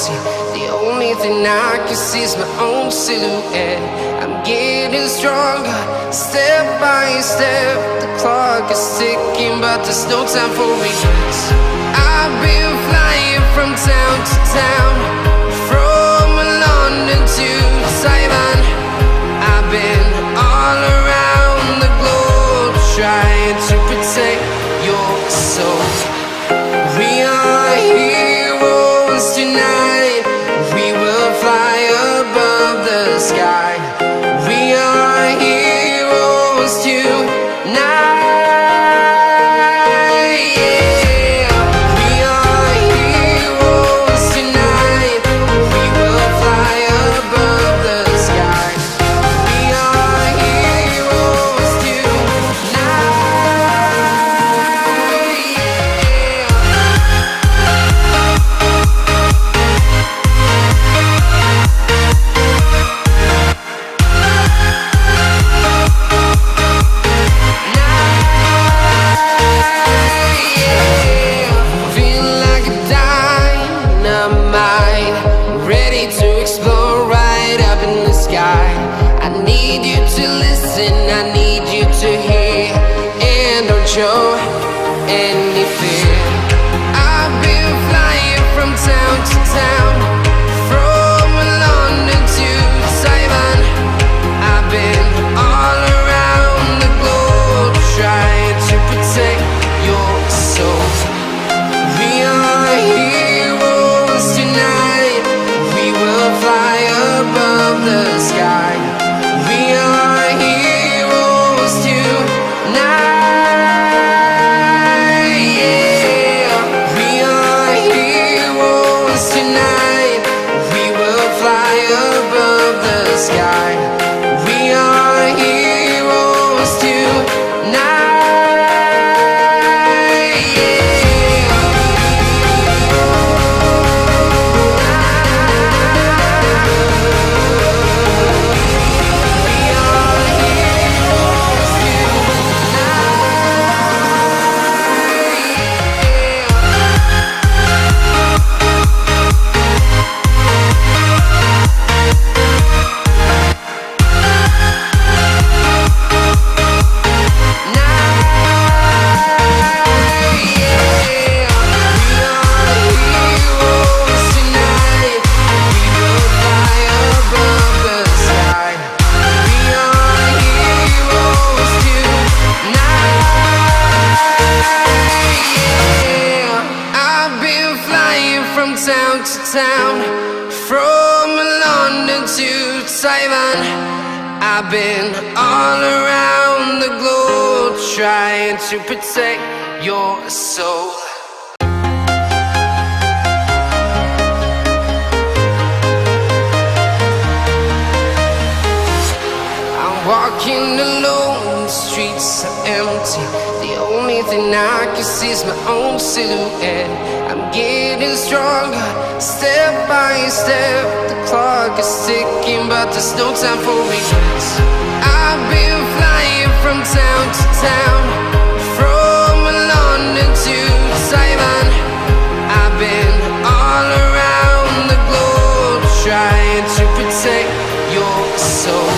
empty. The only thing I can see is my own silhouette. I'm getting stronger, step by step. The clock is ticking, but there's no time for regrets. I've been flying from town to town, from London to Taiwan. I've been all around the globe, trying to protect your soul. We are heroes tonight. We will fly above the sky. We are heroes tonight. Show any fear. I've been flying from town to town, from London to Taiwan. I've been all around the globe, trying to protect your soul. We are heroes tonight. We will fly above the sky. We are heroes tonight. Town to town, from London to Taiwan. I've been all around the globe, trying to protect your soul. I'm walking alone, the streets are empty. The only thing I can see is my own silhouette. I'm getting stronger, step by step. The clock is ticking, but there's no time for regrets. I've been flying from town to town, from London to Taiwan. I've been all around the globe, trying to protect your soul.